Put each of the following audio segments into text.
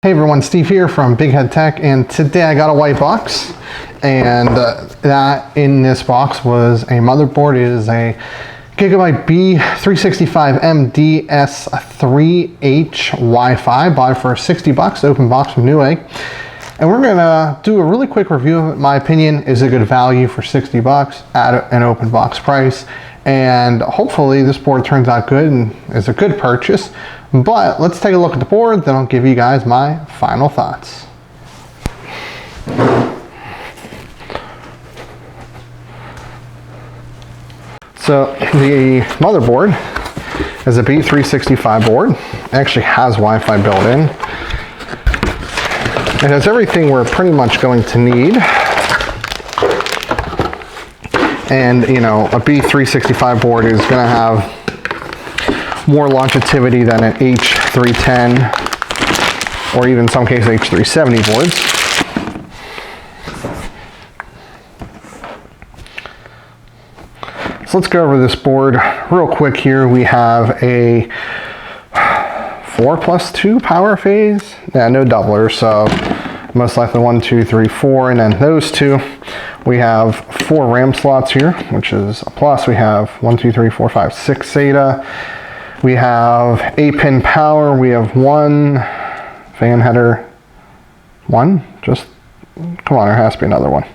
Hey everyone, Steve here from Big Head Tech, and today I got a white box, and that in this box was a motherboard. It is a Gigabyte B365M DS3H Wi-Fi. Bought it for 60 bucks, open box from Newegg. And we're gonna do a really quick review of it. In my opinion, is a good value for 60 bucks at an open box price. And hopefully this board turns out good and is a good purchase. But let's take a look at the board, then I'll give you guys my final thoughts. So the motherboard is a B365 board. It actually has Wi-Fi built in. It has everything we're pretty much going to need. And you know, a B365 board is going to have more longevity than an H310 or even in some cases H370 boards. So let's go over this board real quick here. We have a 4+2 power phase. Yeah, no doublers, so most likely 1, 2, 3, 4, and then those two. We have 4 RAM slots here, which is a plus. We have 1, 2, 3, 4, 5, 6 SATA. We have 8-pin power. We have 1 fan header. 1? Just, come on, there has to be another one.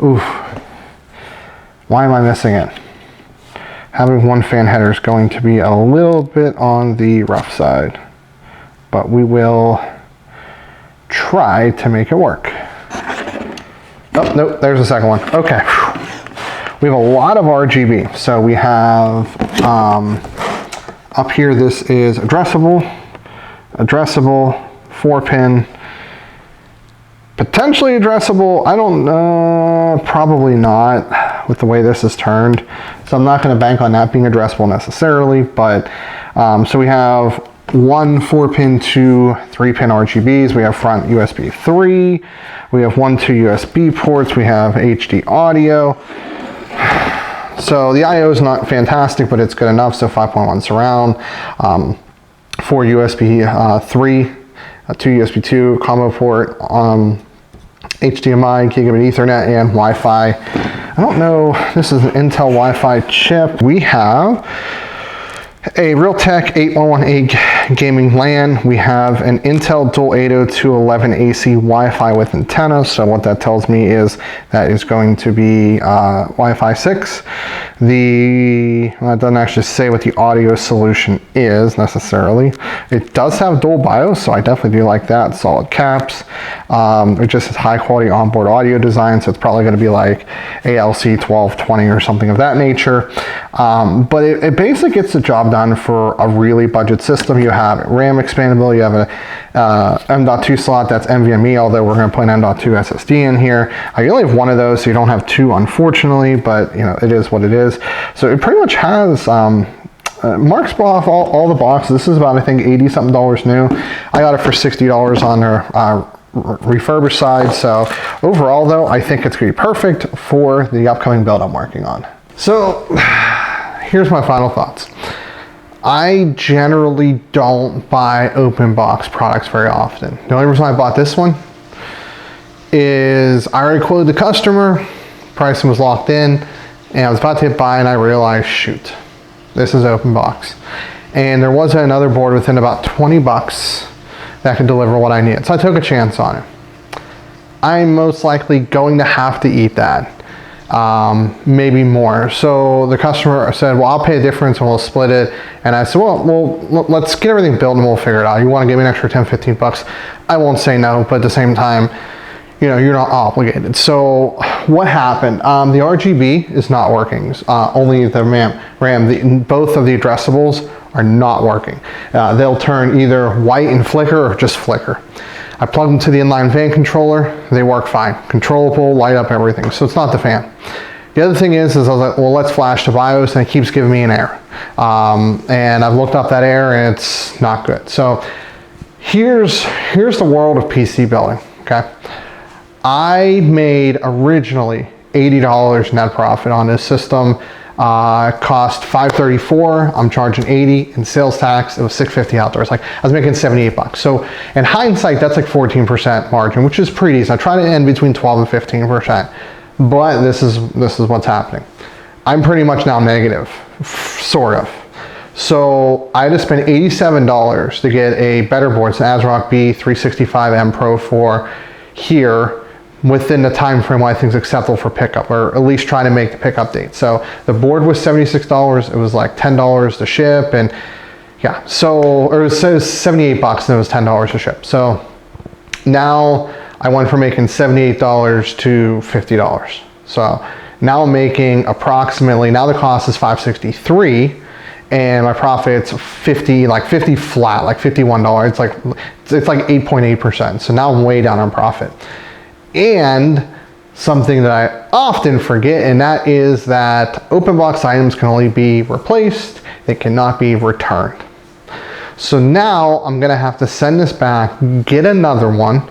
Oof. Why am I missing it? Having 1 fan header is going to be a little bit on the rough side, but we will try to make it work. Oh, nope, there's the second one. Okay. We have a lot of RGB. So we have, up here, this is addressable, 4-pin, potentially addressable. I don't know, probably not with the way this is turned. So I'm not going to bank on that being addressable necessarily, but so we have 1 4-pin, 2 3-pin RGBs. We have front USB 3. We have 1 2 USB ports. We have HD audio. So the I/O is not fantastic, but it's good enough. So 5.1 surround, 4 USB 3, 2 USB 2 combo port, HDMI, Gigabit Ethernet, and Wi-Fi. I don't know, this is an Intel Wi-Fi chip. We have a Realtek 8118 gaming LAN. We have an Intel Dual 802.11 AC Wi-Fi with antenna. So what that tells me is that is going to be Wi-Fi 6. Well, it doesn't actually say what the audio solution is necessarily. It does have dual BIOS, so I definitely do like that. Solid caps. It just has high quality onboard audio design, so it's probably going to be like ALC 1220 or something of that nature. But it basically gets the job done for a really budget system. You have RAM expandable, you have a M.2 slot that's NVMe, although we're going to put an M.2 SSD in here. You only have 1 of those, so you don't have 2, unfortunately, but you know, it is what it is. So it pretty much has marks off all the boxes. This is about, I think, $80-something new. I got it for $60 on their refurbished side. So overall, though, I think it's going to be perfect for the upcoming build I'm working on. So here's my final thoughts. I generally don't buy open box products very often. The only reason I bought this one is I already quoted the customer, pricing was locked in, and I was about to hit buy and I realized, shoot, this is open box. And there wasn't another board within about 20 bucks that could deliver what I needed. So I took a chance on it. I'm most likely going to have to eat that. Maybe more. So the customer said, well, I'll pay the difference and we'll split it. And I said, well, let's get everything built and we'll figure it out. You want to give me an extra 10, 15 bucks? I won't say no, but at the same time, you know, you're not obligated. So what happened? The RGB is not working. Only the RAM, both of the addressables are not working. They'll turn either white and flicker or just flicker. I plugged them to the inline fan controller. They work fine. Controllable, light up, everything. So it's not the fan. The other thing is I was like, well, let's flash to BIOS, and it keeps giving me an error. And I've looked up that error, and it's not good. So here's the world of PC building, okay? I made originally $80 net profit on this system. Cost $534. I'm charging 80 in sales tax. It was $650 outdoors. Like I was making 78 bucks. So in hindsight, that's like 14% margin, which is pretty decent. I try to end between 12 and 15%, but this is what's happening. I'm pretty much now negative, sort of. So I had to spend $87 to get a better board. It's an ASRock B365M Pro 4 here within the time frame I think is acceptable for pickup, or at least try to make the pickup date. So the board was $76. It was like $10 to ship, and yeah, so, or it says 78 bucks and it was $10 to ship. So now I went from making $78 to $50. So now I'm making approximately, now the cost is $563 and my profit's 50 flat, like $51. It's like 8.8%. So now I'm way down on profit. And something that I often forget, and that is that open box items can only be replaced. They cannot be returned. So now I'm gonna have to send this back, get another one.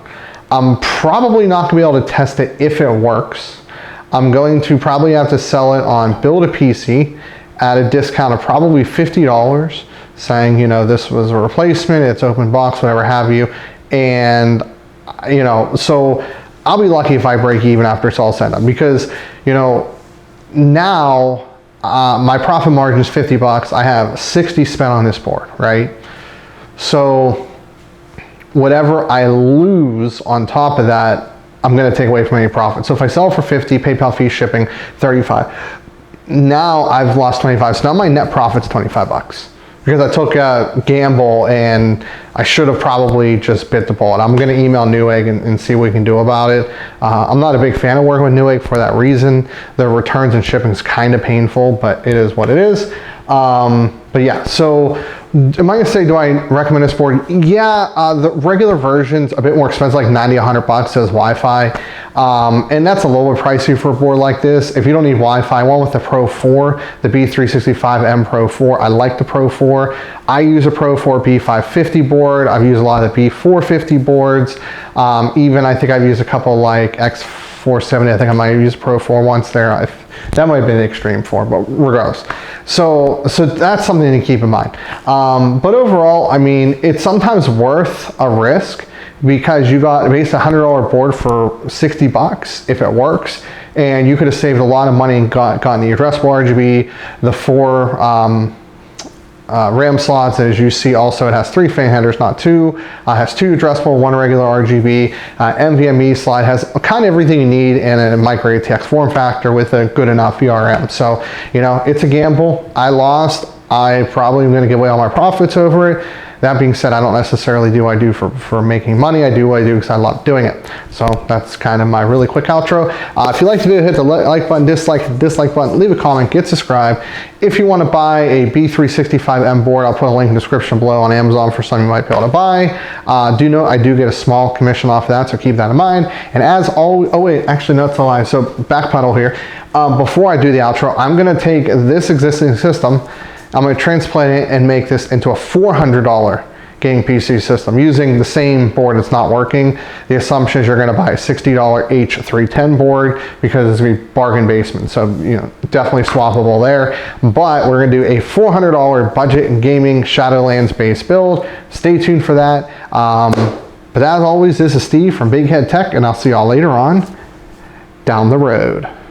I'm probably not gonna be able to test it if it works. I'm going to probably have to sell it on Build a PC at a discount of probably $50, saying, you know, this was a replacement, it's open box, whatever have you. And, you know, so I'll be lucky if I break even after it's all said and done, because, you know, now my profit margin is 50 bucks. I have 60 spent on this board, right? So whatever I lose on top of that, I'm gonna take away from any profit. So if I sell for 50, PayPal fee shipping, 35. Now I've lost 25. So now my net profit's 25 bucks. Because I took a gamble and I should have probably just bit the bullet. I'm gonna email Newegg and see what we can do about it. I'm not a big fan of working with Newegg for that reason. The returns and shipping is kind of painful, but it is what it is. But yeah, so am I gonna say, do I recommend this board? Yeah, the regular version's a bit more expensive, like 90, 100 bucks, says Wi-Fi. And that's a little bit pricey for a board like this. If you don't need Wi-Fi, one with the Pro 4, the B365M Pro 4. I like the Pro 4. I use a Pro 4 B550 board. I've used a lot of the B450 boards. Even I think I've used a couple like X470. I think I might have used Pro 4 once there. That might have been the Extreme 4, but regardless. So that's something to keep in mind. But overall, I mean, it's sometimes worth a risk, because you got basically $100 board for 60 bucks if it works, and you could have saved a lot of money and gotten the addressable RGB, the 4 RAM slots. As you see, also it has 3 fan headers, not 2. Has 2 addressable, 1 regular RGB. NVMe slide, has kind of everything you need in a micro ATX form factor with a good enough VRM. So, you know, it's a gamble. I lost. I probably am going to give away all my profits over it. That being said, I don't necessarily do what I do for making money. I do what I do because I love doing it. So that's kind of my really quick outro. If you like the video, hit the like button, dislike button, leave a comment, get subscribed. If you want to buy a B365M board, I'll put a link in the description below on Amazon for something you might be able to buy. Do note I do get a small commission off of that, so keep that in mind. And as always, oh wait, actually no, that's a lie. So backpedal here. Before I do the outro, I'm going to take this existing system, I'm going to transplant it and make this into a $400 gaming PC system using the same board that's not working. The assumption is you're going to buy a $60 H310 board because it's going to be bargain basement. So, you know, definitely swappable there. But we're going to do a $400 budget gaming Shadowlands based build. Stay tuned for that. But as always, this is Steve from Big Head Tech, and I'll see y'all later on down the road.